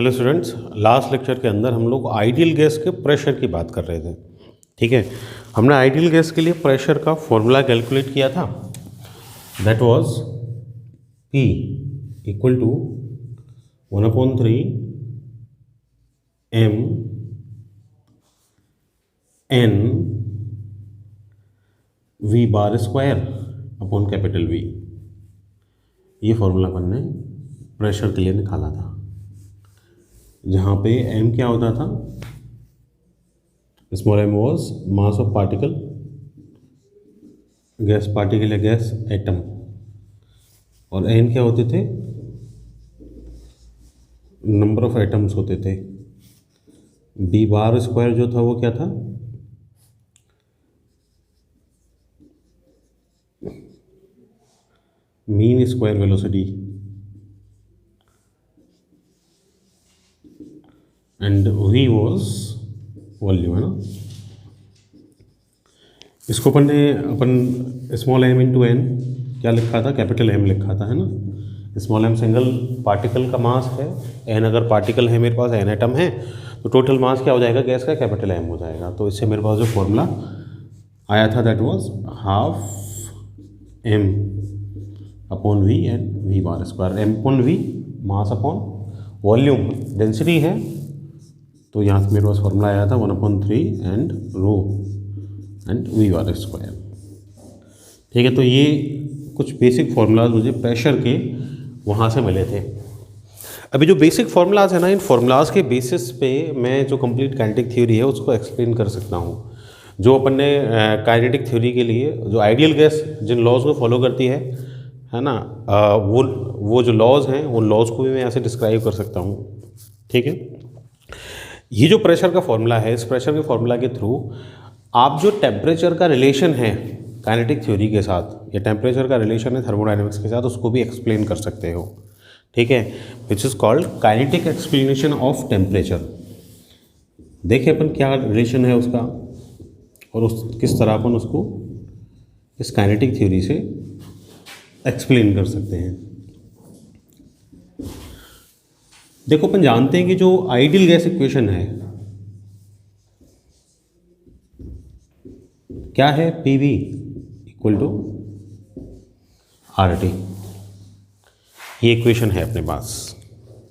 Hello students, last lecture के अंदर हम लोग आइडियल गैस के प्रेशर की बात कर रहे थे। ठीक है, हमने आइडियल गैस के लिए प्रेशर का फॉर्मूला कैलकुलेट किया था। That was P equal to 1/3 m n V bar square upon capital V। ये फॉर्मूला अपन ने प्रेशर के लिए निकाला था, जहाँ पे m क्या होता था, small m was mass of particle, gas particle या गैस एटम, और n क्या होते थे, नंबर ऑफ एटम्स होते थे। b बार स्क्वायर जो था वो क्या था, mean square velocity, and v was volume, है ना। इसको अपन स्मॉल m इंटू एन क्या लिखा था, कैपिटल M लिखा था, है ना। स्मॉल m सिंगल पार्टिकल का मास है, n अगर पार्टिकल है मेरे पास, n एटम है, तो टोटल मास क्या हो जाएगा गैस का, कैपिटल M हो जाएगा। तो इससे मेरे पास जो फॉर्मूला आया था that was half m upon v and v bar square. m upon v mass upon volume, density है, तो यहाँ से मेरे पास फॉर्मूला आया था 1/3 and rho and v bar square. ठीक है, तो ये कुछ बेसिक फार्मूलाज मुझे प्रेशर के वहाँ से मिले थे। अभी जो बेसिक फार्मूलाज है ना, इन फार्मूलाज के बेसिस पे मैं जो कंप्लीट काइनेटिक थ्योरी है उसको एक्सप्लेन कर सकता हूँ। जो अपन ने काइनेटिक थ्योरी के लिए जो आइडियल गैस जिन लॉज को फॉलो करती है ना, वो जो लॉज हैं उन लॉज को भी मैं ऐसे डिस्क्राइब कर सकता हूँ। ठीक है, ये जो प्रेशर का फॉर्मूला है, इस प्रेशर के फॉर्मूला के थ्रू आप जो टेम्परेचर का रिलेशन है काइनेटिक थ्योरी के साथ, या टेम्परेचर का रिलेशन है थर्मोडायनेमिक्स के साथ, उसको भी एक्सप्लेन कर सकते हो। ठीक है, which is called kinetic explanation of temperature. देखिए अपन क्या रिलेशन है उसका, और किस तरह अपन उसको इस काइनेटिक थ्योरी से एक्सप्लेन कर सकते हैं। देखो, अपन जानते हैं कि जो आइडियल गैस इक्वेशन है क्या है, PV इक्वल टू RT। ये इक्वेशन है अपने पास।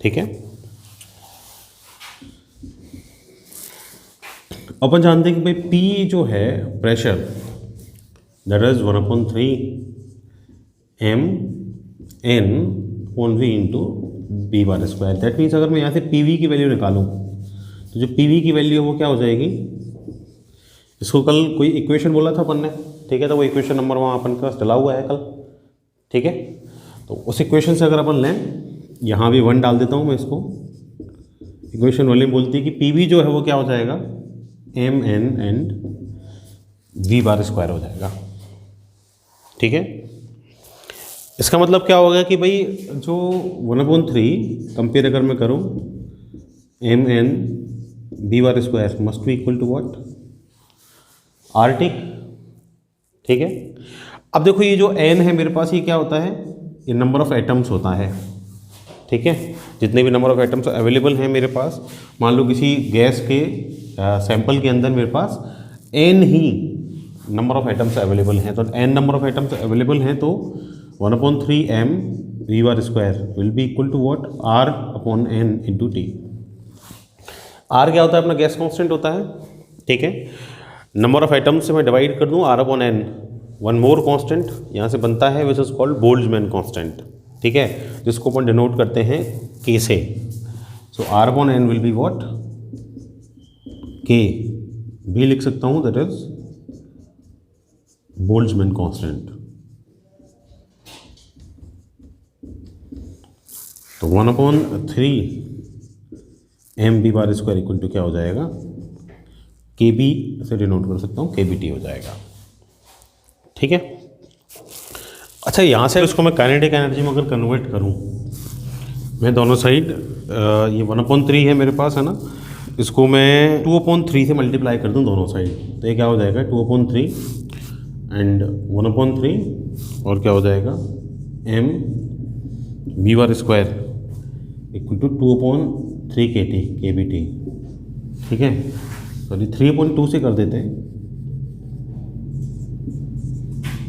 ठीक है, अपन जानते हैं कि भाई P जो है pressure, that is 1/3 m n on V into B bar square. That means अगर मैं यहाँ से PV की वैल्यू निकालूँ तो जो PV की वैल्यू है वो क्या हो जाएगी, इसको कल कोई इक्वेशन बोला था अपन ने, ठीक है, तो वो इक्वेशन नंबर वहाँ अपन के पास डला हुआ है कल। ठीक है, तो उस इक्वेशन से अगर अपन लें, यहाँ भी 1 डाल देता हूँ मैं इसको, इक्वेशन वॉल्यूम बोलती है कि PV जो है वो क्या हो जाएगा, m n and V bar square हो जाएगा। ठीक है, इसका मतलब क्या होगा कि भाई जो 1/3 कंपेयर अगर मैं करूँ m n V bar square must be equal to what, RT। ठीक है, अब देखो ये जो n है मेरे पास, ये क्या होता है, ये नंबर ऑफ एटम्स होता है। ठीक है, जितने भी नंबर ऑफ एटम्स अवेलेबल हैं मेरे पास, मान लो किसी गैस के सैंपल के अंदर मेरे पास n ही नंबर ऑफ एटम्स अवेलेबल हैं, तो n number of atoms available हैं, तो 1/3 m V bar square will be equal to what, R upon n into T। R क्या होता है, अपना गैस कॉन्स्टेंट होता है। ठीक है, नंबर ऑफ एटम्स से मैं डिवाइड कर दूँ R upon n, one more constant यहाँ से बनता है which is called Boltzmann constant. ठीक है, जिसको अपन डिनोट करते हैं K से। सो R upon n will be what, K भी लिख सकता हूँ, दैट इज बोल्ट्जमैन कांस्टेंट। तो 1/3 m V bar square equal to क्या हो जाएगा, KB से डिनोट कर सकता हूँ, KBT हो जाएगा। ठीक है, अच्छा यहाँ से इसको मैं काइनेटिक एनर्जी में अगर कन्वर्ट करूँ, मैं दोनों साइड ये 1/3 है मेरे पास, है ना, इसको मैं 2/3 से मल्टीप्लाई कर दूँ दोनों साइड, तो ये क्या हो जाएगा 2/3 एंड 1/3, और क्या हो जाएगा m V bar square equal to 2/3 3 kT kBT, ठीक है, सॉरी 3.2 से कर देते हैं,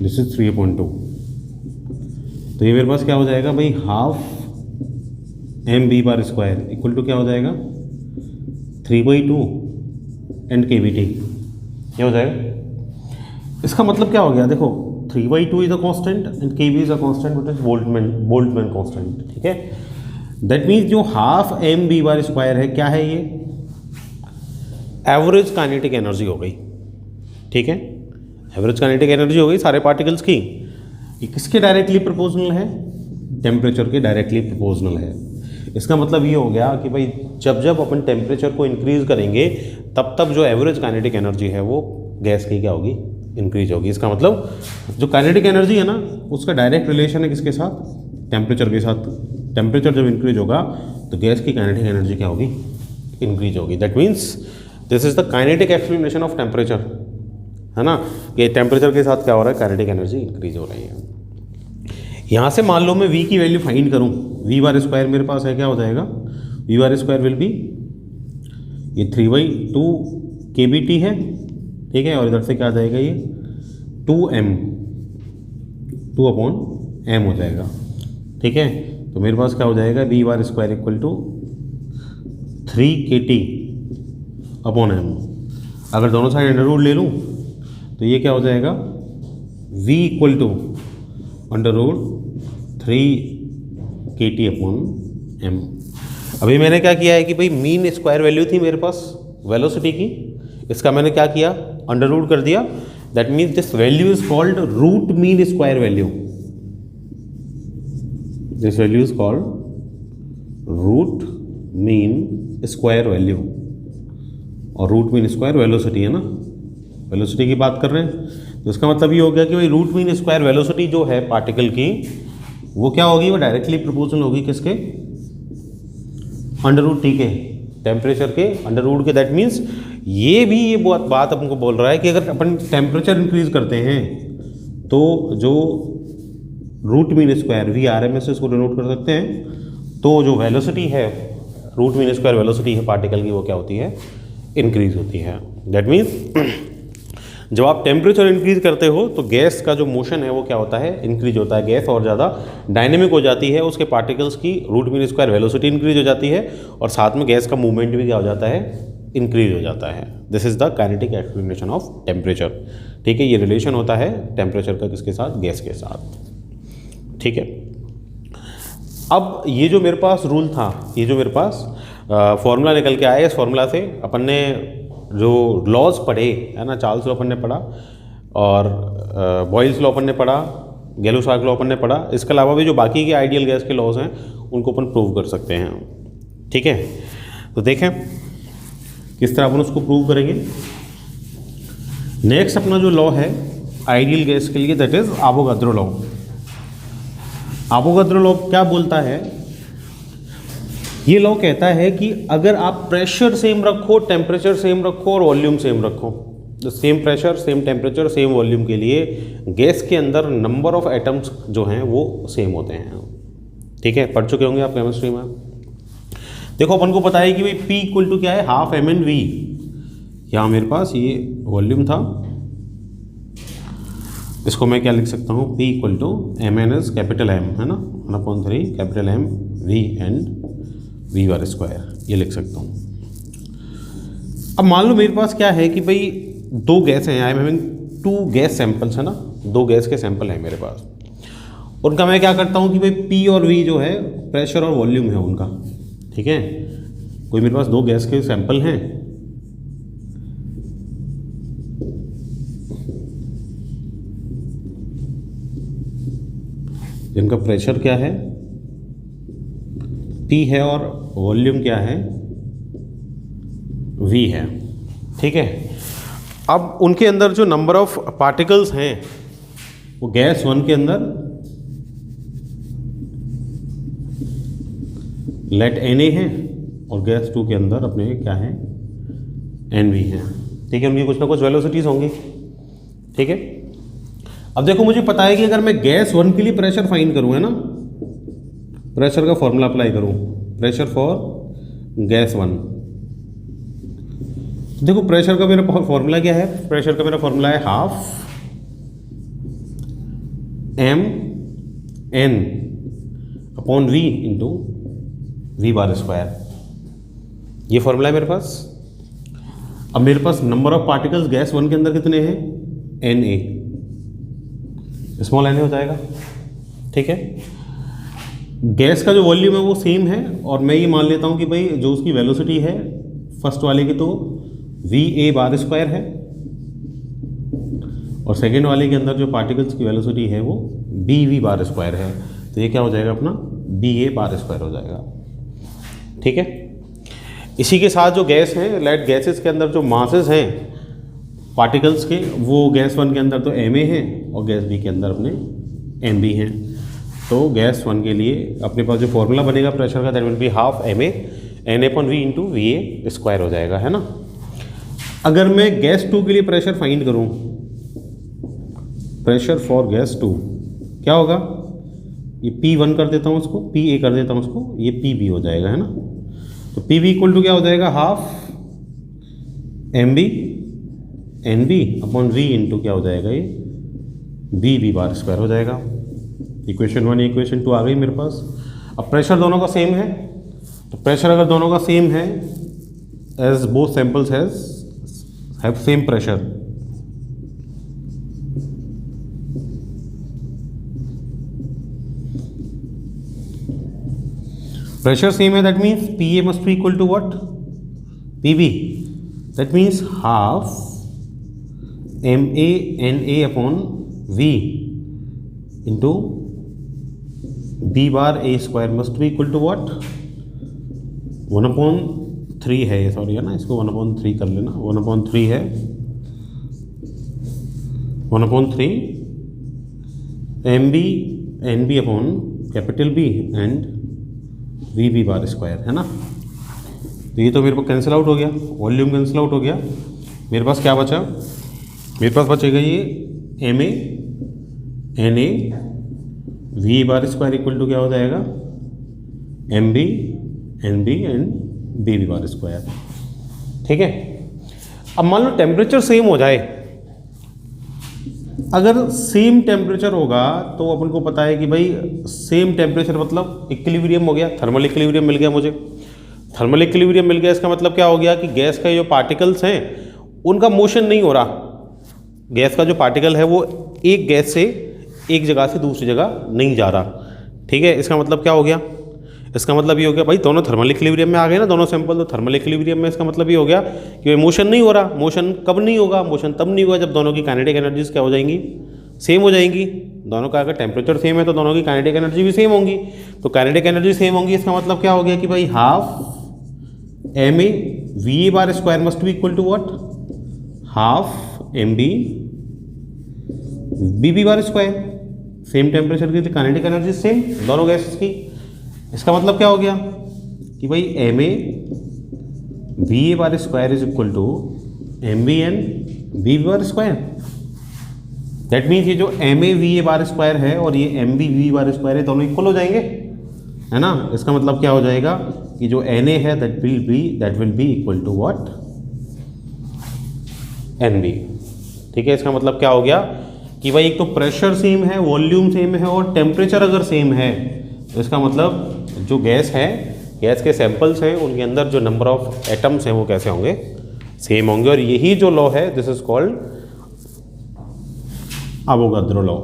दिस इज 3.2, तो ये मेरे पास क्या हो जाएगा भाई, हाफ mv/² इक्वल टू क्या हो जाएगा, 3/2 एंड kBT, क्या हो जाएगा। इसका मतलब क्या हो गया, देखो 3/2 is a constant and kb is a constant which is Boltzmann constant, ठीक है। दैट मीन्स जो हाफ mv/² है क्या है, ये एवरेज काइनेटिक एनर्जी हो गई, ठीक है, एवरेज काइनेटिक एनर्जी हो गई सारे पार्टिकल्स की। ये किसके डायरेक्टली प्रोपोर्शनल है, टेम्परेचर के डायरेक्टली प्रोपोर्शनल है। इसका मतलब ये हो गया कि भाई जब जब अपन टेम्परेचर को इंक्रीज करेंगे तब तब जो एवरेज काइनेटिक एनर्जी है वो गैस की क्या होगी, इंक्रीज होगी। इसका मतलब जो काइनेटिक एनर्जी है ना उसका डायरेक्ट रिलेशन है किसके साथ, टेम्परेचर के साथ। टेम्परेचर जब इंक्रीज होगा तो गैस की काइनेटिक एनर्जी क्या होगी, इंक्रीज होगी। That means this is the kinetic explanation of temperature, है ना, कि टेम्परेचर के साथ क्या हो रहा है, काइनेटिक एनर्जी इंक्रीज हो रही है। यहाँ से मान लो मैं v की वैल्यू फाइंड करूँ, v/² मेरे पास है, क्या हो जाएगा, v/² विल बी ये 3/2 kBT है, ठीक है, और इधर से क्या आ जाएगा, ये 2m हो जाएगा, ठीक है। तो मेरे पास क्या हो जाएगा, v/² इक्वल टू 3 kT/m। अगर दोनों साइड अंडर रूट ले लूँ तो ये क्या हो जाएगा, v इक्वल टू √3 kT/m। अभी मैंने क्या किया है कि भाई मीन स्क्वायर वैल्यू थी मेरे पास वेलोसिटी की, इसका मैंने क्या किया, अंडर रूट कर दिया। That means this value is called root mean square value, this value is called root mean square value, और रूट मीन स्क्वायर वेलोसिटी है ना, वेलोसिटी की बात कर रहे हैं। तो इसका मतलब ये हो गया कि भाई रूट मीन स्क्वायर वेलोसिटी जो है पार्टिकल की वो क्या होगी, वो डायरेक्टली प्रोपोर्शनल होगी किसके, अंडर रूट, ठीक है, टेम्परेचर के अंडर रूट के। दैट मीन्स ये भी ये बात हमको बोल रहा है कि अगर अपन टेम्परेचर इंक्रीज करते हैं तो जो रूट मीन स्क्वायर VRMS से इसको डिनोट कर सकते हैं, तो जो वेलोसिटी है रूट मीन स्क्वायर वेलोसिटी है पार्टिकल की वो क्या होती है, इंक्रीज होती है। दैट मीन्स जब आप टेम्परेचर इंक्रीज करते हो तो गैस का जो मोशन है वो क्या होता है, इंक्रीज होता है। गैस और ज़्यादा डायनेमिक हो जाती है, उसके पार्टिकल्स की root mean square velocity increase हो जाती है, और साथ में गैस का मूवमेंट भी क्या हो जाता है, इंक्रीज हो जाता है। This is the kinetic explanation of temperature, ठीक है। ये रिलेशन होता है टेम्परेचर का किसके साथ, गैस के साथ, ठीक है। अब ये जो मेरे पास रूल था, ये जो मेरे पास फॉर्मूला निकल के आया, इस फॉर्मूला से अपन ने जो लॉज पढ़े है ना, चार्ल्स लॉ अपन ने पढ़ा, और बॉयल्स लॉ अपन ने पढ़ा, गैलो-शार्क लॉ अपन ने पढ़ा। इसके अलावा भी जो बाकी के आइडियल गैस के लॉज हैं उनको अपन प्रूव कर सकते हैं, ठीक है। तो देखें किस तरह अपन उसको प्रूव करेंगे। नेक्स्ट अपना जो लॉ है आइडियल गैस के लिए, that is Avogadro law. Avogadro law क्या बोलता है, ये लॉ कहता है कि अगर आप प्रेशर सेम रखो, टेम्परेचर सेम रखो और वॉल्यूम सेम रखो, तो same pressure same temperature same volume के लिए गैस के अंदर नंबर ऑफ एटम्स जो हैं वो सेम होते हैं, ठीक है। पढ़ चुके होंगे आप केमिस्ट्री में। देखो अपन को पता है कि भाई P इक्वल टू क्या है, हाफ mn/v। यहाँ मेरे पास ये वॉल्यूम था, इसको मैं क्या लिख सकता हूँ, P equal to mn is capital M, है ना, 1/3 capital M v and v/², ये लिख सकता हूँ। अब मान लो मेरे पास क्या है कि भाई दो गैस हैं, I am having 2 gas samples, है ना, 2 गैस के सैंपल हैं मेरे पास। उनका मैं क्या करता हूँ कि भाई P और V जो है प्रेशर और वॉल्यूम है उनका, ठीक है। कोई मेरे पास 2 गैस के सैंपल हैं, जिनका प्रेशर क्या है, P है, और वॉल्यूम क्या है, V है, ठीक है। अब उनके अंदर जो नंबर ऑफ पार्टिकल्स हैं वो गैस 1 के अंदर लेट Na है, और गैस 2 के अंदर अपने क्या है, Nv है, ठीक है। उनकी कुछ ना कुछ वेलोसिटीज होंगी, ठीक है। अब देखो मुझे पता है कि अगर मैं गैस 1 के लिए प्रेशर फाइंड करूँ, है ना, प्रेशर का फॉर्मूला अप्लाई करूँ, प्रेशर फॉर गैस 1। देखो प्रेशर का मेरा फॉर्मूला क्या है, प्रेशर का मेरा फॉर्मूला है half M N upon V into V bar square, ये फॉर्मूला है मेरे पास। अब मेरे पास नंबर ऑफ पार्टिकल्स गैस 1 के अंदर कितने हैं, N A, small N A हो जाएगा, ठीक है। गैस का जो वॉल्यूम है वो सेम है, और मैं ये मान लेता हूँ कि भाई जो उसकी वेलोसिटी है फर्स्ट वाले की तो वी ए बार स्क्वायर है, और सेकेंड वाले के अंदर जो पार्टिकल्स की वेलोसिटी है वो बी वी बार स्क्वायर है, तो ये क्या हो जाएगा अपना बी ए बार स्क्वायर हो जाएगा, ठीक है। इसी के साथ जो गैस है, लाइट गैसेस के अंदर जो मासेस हैं पार्टिकल्स के, वो गैस 1 के अंदर तो एम ए है और गैस बी के अंदर अपने एम बी हैं। तो गैस 1 के लिए अपने पास जो फॉर्मूला बनेगा प्रेशर का, that will be half M A N upon V into V A square हो जाएगा, है ना। अगर मैं गैस 2 के लिए प्रेशर फाइंड करूं, प्रेशर फॉर गैस 2 क्या होगा, ये P1 कर देता हूँ उसको, PA कर देता हूँ उसको, ये PB हो जाएगा, है ना। तो PB इक्वल टू क्या हो जाएगा, half MB NB upon V into क्या हो जाएगा, ये BB बार स्क्वायर हो जाएगा। इक्वेशन 1 इक्वेशन 2 आ गई मेरे पास। अब प्रेशर दोनों का सेम है, तो प्रेशर अगर दोनों का सेम है, as both samples have same pressure, pressure same है, that means PA must be equal to what, PB, that means half MA NA upon V into B bar A square must be equal to what, 1/3 है ये, sorry है ना, इसको 1/3 कर लेना, 1/3 है, 1/3 MB NB upon capital B and V B bar square, है ना। तो ये तो मेरे पास कैंसिल आउट हो गया, वॉल्यूम कैंसिल आउट हो गया, मेरे पास क्या बचा, मेरे पास बचेगा ये M A N A V bar square equal to क्या हो जाएगा, M B N B and B B bar square, ठीक है। अब मान लो टेम्परेचर सेम हो जाए, अगर सेम टेम्परेचर होगा तो अपन को पता है कि भाई सेम टेम्परेचर मतलब इक्विलिब्रियम हो गया, थर्मल इक्विलिब्रियम मिल गया मुझे। थर्मल इक्विलिब्रियम मिल गया, इसका मतलब क्या हो गया कि गैस का जो पार्टिकल्स हैं उनका मोशन नहीं हो रहा, गैस का जो पार्टिकल है वो एक गैस से एक जगह से दूसरी जगह नहीं जा रहा, ठीक है। इसका मतलब क्या हो गया, इसका मतलब ये हो गया भाई दोनों थर्मल इक्विलिब्रियम में आ गए ना दोनों सैंपल, तो थर्मल इक्विलिब्रियम में इसका मतलब ये हो गया कि मोशन नहीं हो रहा। मोशन कब नहीं होगा, मोशन तब नहीं होगा जब दोनों की काइनेटिक एनर्जीज क्या हो जाएंगी, सेम हो जाएंगी। दोनों का अगर टेम्परेचर सेम है तो दोनों की काइनेटिक एनर्जी भी सेम होंगी, तो काइनेटिक एनर्जी सेम होंगी, इसका मतलब क्या हो गया कि भाई half M A V A bar square must be equal to what, half M B B B bar square. Same temperature की काइनेटिक एनर्जी सेम दोनों गैसेस की, इसका मतलब क्या हो गया कि भाई M A V A bar square is equal to M B N B B bar square. That means ये जो M A V A bar square है और ये M B we bar square है दोनों इक्वल हो जाएंगे, है ना। इसका मतलब क्या हो जाएगा कि जो एन ए है that will be equal to what, N B, ठीक है। इसका मतलब क्या हो गया कि भाई एक तो प्रेशर सेम है, वॉल्यूम सेम है और टेम्परेचर अगर सेम है, तो इसका मतलब जो गैस है, गैस के सैंपल्स हैं उनके अंदर जो नंबर ऑफ एटम्स हैं वो कैसे होंगे, सेम होंगे। और यही जो लॉ है this is called Avogadro law.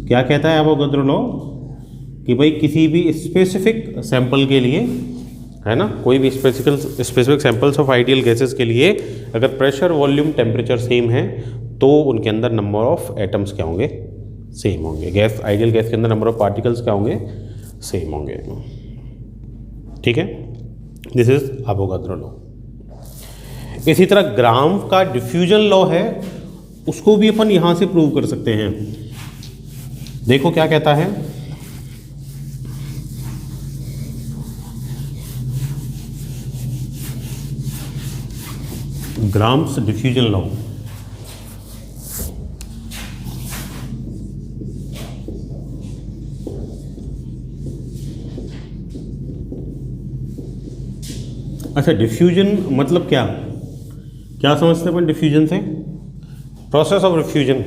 क्या कहता है अवोगाद्रो लॉ कि भाई किसी भी स्पेसिफिक सैंपल के लिए, है ना, कोई भी specific samples of ideal gases के लिए अगर प्रेशर वॉल्यूम टेम्परेचर सेम है तो उनके अंदर नंबर ऑफ एटम्स क्या होंगे, सेम होंगे। गैस आइडियल गैस के अंदर नंबर ऑफ पार्टिकल्स क्या होंगे, सेम होंगे, ठीक है। This is Avogadro law. इसी तरह ग्राम का डिफ्यूजन लॉ है, उसको भी अपन यहां से प्रूव कर सकते हैं। देखो क्या कहता है, ग्राम्स डिफ्यूजन लॉ। अच्छा, डिफ्यूजन मतलब क्या क्या समझते हैं अपन डिफ्यूजन से? प्रोसेस ऑफ डिफ्यूजन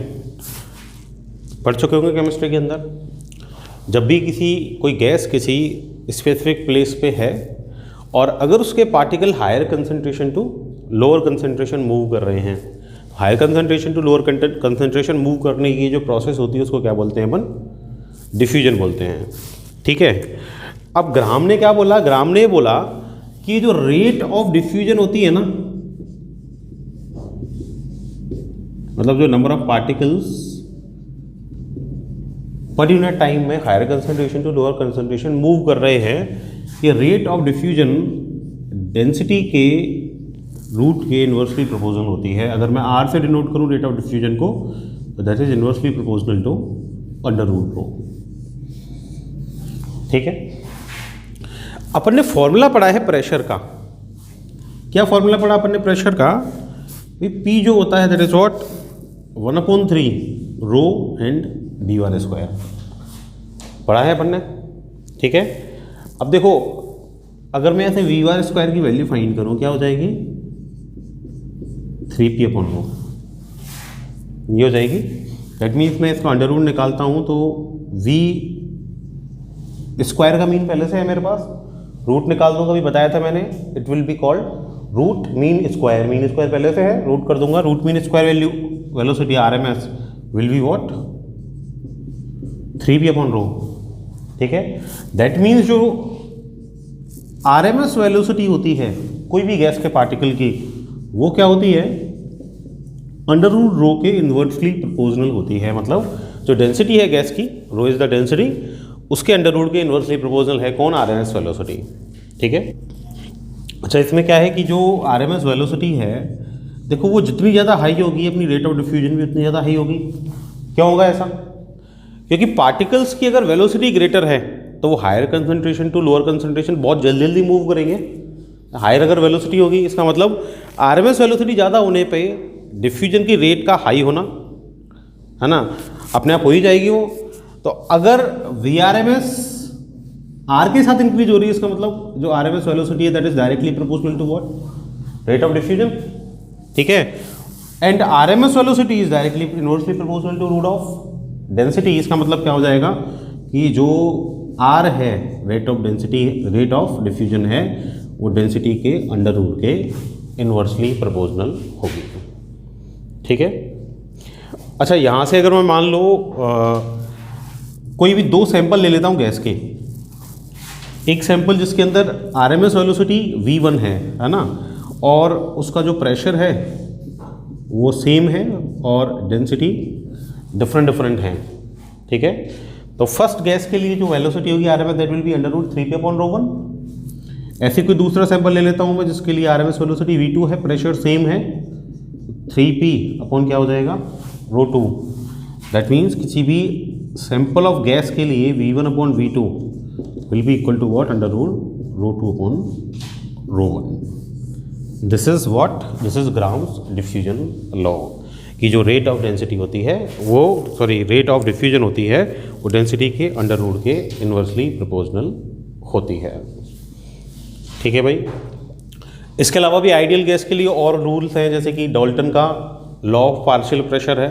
पढ़ चुके होंगे केमिस्ट्री के अंदर। जब भी कोई गैस किसी स्पेसिफिक प्लेस पे है और अगर उसके particle higher concentration to lower concentration move कर रहे हैं, higher concentration to lower concentration move करने की जो प्रोसेस होती है उसको क्या बोलते हैं अपन? डिफ्यूजन बोलते हैं। ठीक है, अब ग्राम ने क्या बोला? ग्राम ने बोला कि जो रेट ऑफ डिफ्यूजन होती है ना, मतलब जो नंबर ऑफ पार्टिकल्स पर यूनिट टाइम में higher concentration to lower concentration move कर रहे हैं, ये रेट ऑफ डिफ्यूजन डेंसिटी के रूट के इन्वर्सली प्रोपोर्शनल होती है। अगर मैं आर से डिनोट करूं रेट ऑफ डिफ्यूजन को, तो that is inversely proportional to under root rho. ठीक है, अपन ने फॉर्मूला पढ़ा है प्रेशर का। क्या फॉर्मूला पढ़ा अपन ने प्रेशर का? पी जो होता है that is what 1/3 rho and D R square पढ़ा है अपन ने। ठीक है, अब देखो अगर मैं ऐसे वी आर स्क्वायर की वैल्यू फाइंड करूं, क्या हो जाएगी? 3p/रो ये हो जाएगी। दैट मीन्स मैं इसका अंडर रूट निकालता हूं तो वी स्क्वायर का मीन पहले से है मेरे पास, रूट निकाल दूंगा, अभी बताया था मैंने, it will be called root mean square. Mean square पहले से है, रूट कर दूंगा, root mean square value velocity RMS will be what 3p/रो। ठीक है, दैट मीन्स जो RMS वेलोसिटी होती है कोई भी गैस के पार्टिकल की, वो क्या होती है? अंडर रूट रो के इन्वर्सली प्रोपोर्शनल होती है। मतलब जो डेंसिटी है गैस की, रो इज द डेंसिटी, उसके अंडर रूट के इन्वर्सली प्रोपोर्शनल है कौन? RMS velocity. ठीक है, अच्छा इसमें क्या है कि जो RMS वेलोसिटी है, देखो वो जितनी ज़्यादा हाई होगी अपनी रेट ऑफ डिफ्यूजन भी उतनी ज़्यादा हाई होगी। क्यों होगा ऐसा? क्योंकि पार्टिकल्स की अगर वेलोसिटी ग्रेटर है तो वो higher concentration to lower concentration बहुत जल्दी जल्दी मूव करेंगे। हायर अगर वेलोसिटी होगी, इसका मतलब RMS वेलोसिटी ज़्यादा होने पे डिफ्यूजन की रेट का हाई होना है ना, अपने आप हो ही जाएगी वो। तो अगर VRMS R के साथ इंक्रीज हो रही है, इसका मतलब जो RMS वेलोसिटी है that is directly proportional to what? Rate of diffusion. ठीक है, and RMS velocity is directly inversely proportional to root of density. इसका मतलब क्या हो जाएगा कि जो R है rate of density, rate of diffusion है, वो डेंसिटी के अंडर रूट के इनवर्सली प्रोपोर्शनल होगी। ठीक है, अच्छा यहाँ से अगर मैं मान लो कोई भी दो सैंपल ले लेता हूँ गैस के, एक सैंपल जिसके अंदर RMS वेलोसिटी V1 है ना, और उसका जो प्रेशर है वो सेम है और डेंसिटी डिफरेंट है। ठीक है, तो फर्स्ट गैस के लिए जो वेलोसिटी होगी RMS that will be under root 3p/रो1। ऐसे कोई दूसरा सैंपल ले लेता हूँ मैं जिसके लिए RMS वेलोसिटी V2 है, प्रेशर सेम है, 3p अपॉन क्या हो जाएगा? रो2। दैट मीन्स किसी भी सैंपल ऑफ गैस के लिए V1/V2 will be equal to what? Under root रो2/रो1। This is what? This is Graham's diffusion law कि जो रेट ऑफ डेंसिटी होती है वो, सॉरी रेट ऑफ डिफ्यूजन होती है वो डेंसिटी के अंडर रूट के इन्वर्सली प्रोपोर्शनल होती है। ठीक है भाई, इसके अलावा भी आइडियल गैस के लिए और रूल्स हैं, जैसे कि डाल्टन का लॉ ऑफ पार्शियल प्रेशर है,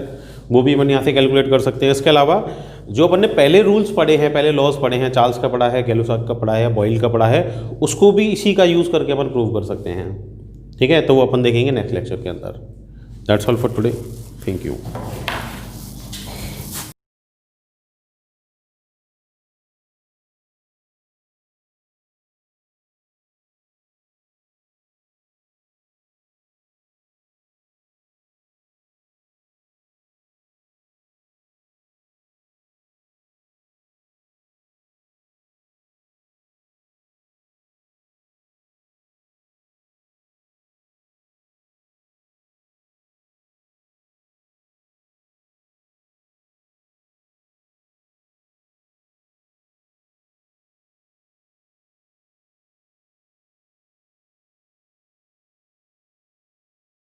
वो भी अपन यहाँ से कैलकुलेट कर सकते हैं। इसके अलावा जो अपन ने पहले रूल्स पढ़े हैं, पहले लॉज पढ़े हैं, चार्ल्स का पढ़ा है, गैलोसाक का पढ़ा है, बॉयल का पढ़ा है, उसको भी इसी का यूज़ करके अपन प्रूव कर सकते हैं। ठीक है, तो वो अपन देखेंगे नेक्स्ट लेक्चर के अंदर। That's all for today, thank you.